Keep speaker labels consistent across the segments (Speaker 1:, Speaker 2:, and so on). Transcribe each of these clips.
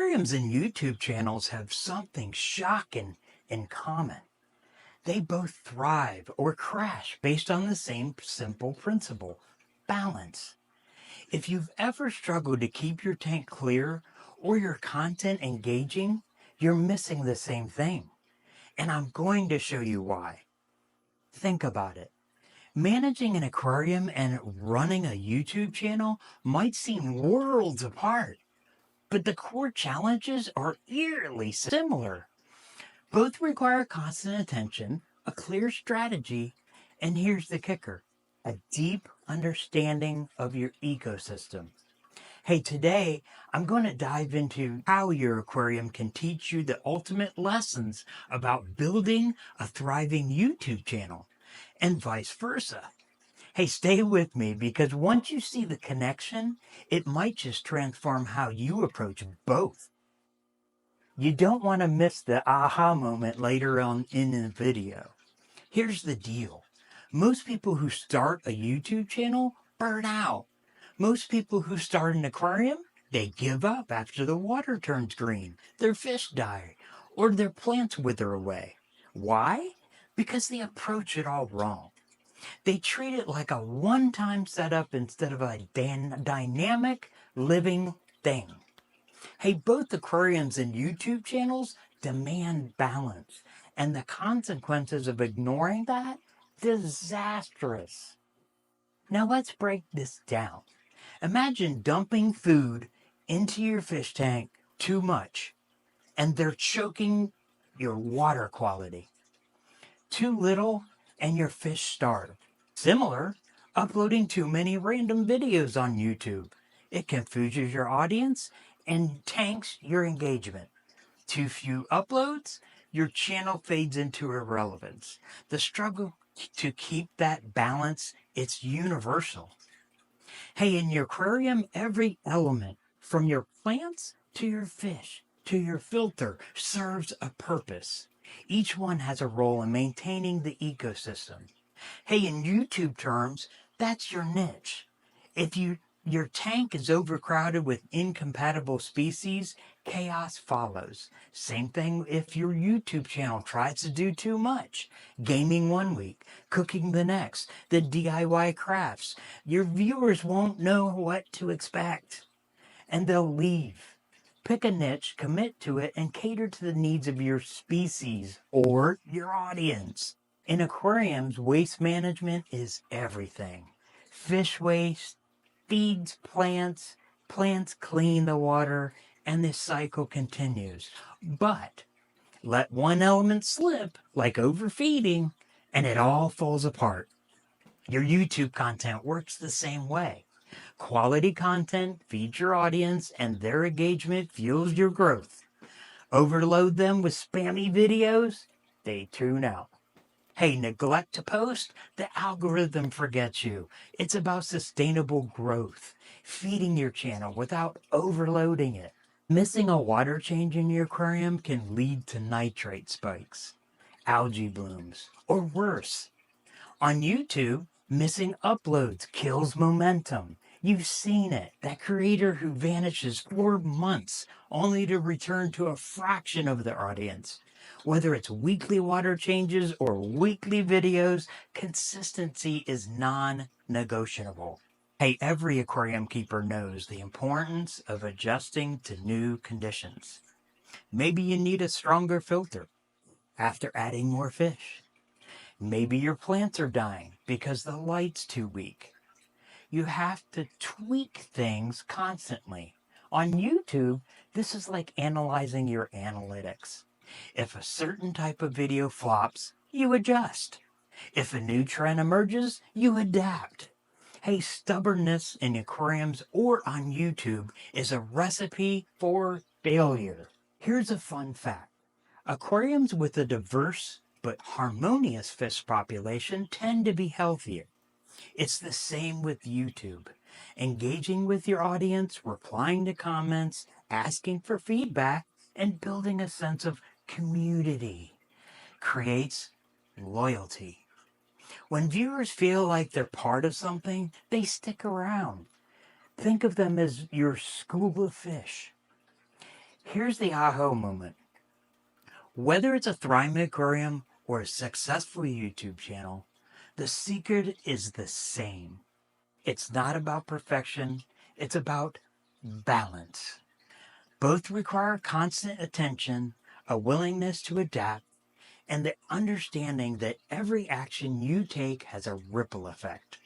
Speaker 1: Aquariums and YouTube channels have something shocking in common. They both thrive or crash based on the same simple principle: balance. If you've ever struggled to keep your tank clear or your content engaging, you're missing the same thing. And I'm going to show you why. Think about it. Managing an aquarium and running a YouTube channel might seem worlds apart, but the core challenges are eerily similar. Both require constant attention, a clear strategy, and here's the kicker: a deep understanding of your ecosystem. Hey, today I'm going to dive into how your aquarium can teach you the ultimate lessons about building a thriving YouTube channel, and vice versa. Hey, stay with me, because once you see the connection, it might just transform how you approach both. You don't want to miss the aha moment later on in the video. Here's the deal. Most people who start a YouTube channel burn out. Most people who start an aquarium, they give up after the water turns green, their fish die, or their plants wither away. Why? Because they approach it all wrong. They treat it like a one-time setup instead of a dynamic, living thing. Hey, both aquariums and YouTube channels demand balance, and the consequences of ignoring that, disastrous. Now let's break this down. Imagine dumping food into your fish tank too much, and they're choking your water quality. Too little, and your fish starve. Similar, uploading too many random videos on YouTube. It confuses your audience and tanks your engagement. Too few uploads, your channel fades into irrelevance. The struggle to keep that balance, it's universal. Hey, in your aquarium, every element, from your plants to your fish to your filter, serves a purpose. Each one has a role in maintaining the ecosystem. Hey, in YouTube terms, that's your niche. If your tank is overcrowded with incompatible species, chaos follows. Same thing if your YouTube channel tries to do too much. Gaming one week, cooking the next, the DIY crafts. Your viewers won't know what to expect, and they'll leave. Pick a niche, commit to it, and cater to the needs of your species or your audience. In aquariums, waste management is everything. Fish waste feeds plants, plants clean the water, and this cycle continues. But let one element slip, like overfeeding, and it all falls apart. Your YouTube content works the same way. Quality content feeds your audience, and their engagement fuels your growth. Overload them with spammy videos, they tune out. Hey, neglect to post, the algorithm forgets you. It's about sustainable growth, feeding your channel without overloading it. Missing a water change in your aquarium can lead to nitrate spikes, algae blooms, or worse. On YouTube, missing uploads kills momentum. You've seen it. That creator who vanishes for months only to return to a fraction of their audience. Whether it's weekly water changes or weekly videos, consistency is non-negotiable. Hey, every aquarium keeper knows the importance of adjusting to new conditions. Maybe you need a stronger filter after adding more fish. Maybe your plants are dying because the light's too weak. You have to tweak things constantly. On YouTube, this is like analyzing your analytics. If a certain type of video flops, you adjust. If a new trend emerges, you adapt. Hey, stubbornness in aquariums or on YouTube is a recipe for failure. Here's a fun fact. Aquariums with a diverse but harmonious fish population tend to be healthier. It's the same with YouTube. Engaging with your audience, replying to comments, asking for feedback, and building a sense of community creates loyalty. When viewers feel like they're part of something, they stick around. Think of them as your school of fish. Here's the aha moment. Whether it's a thriving aquarium or a successful YouTube channel, the secret is the same. It's not about perfection, it's about balance. Both require constant attention, a willingness to adapt, and the understanding that every action you take has a ripple effect.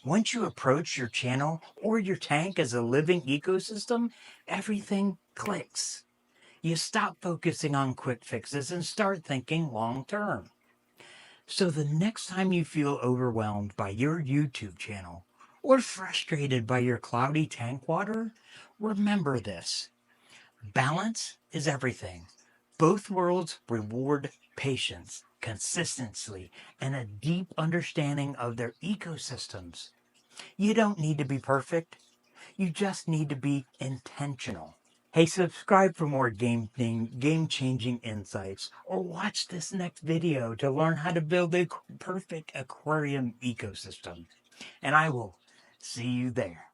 Speaker 1: Once you approach your channel or your tank as a living ecosystem, everything clicks. You stop focusing on quick fixes and start thinking long term. So the next time you feel overwhelmed by your YouTube channel or frustrated by your cloudy tank water, remember this. Balance is everything. Both worlds reward patience, consistency, and a deep understanding of their ecosystems. You don't need to be perfect. You just need to be intentional. Hey, subscribe for more game-changing insights, or watch this next video to learn how to build a perfect aquarium ecosystem. And I will see you there.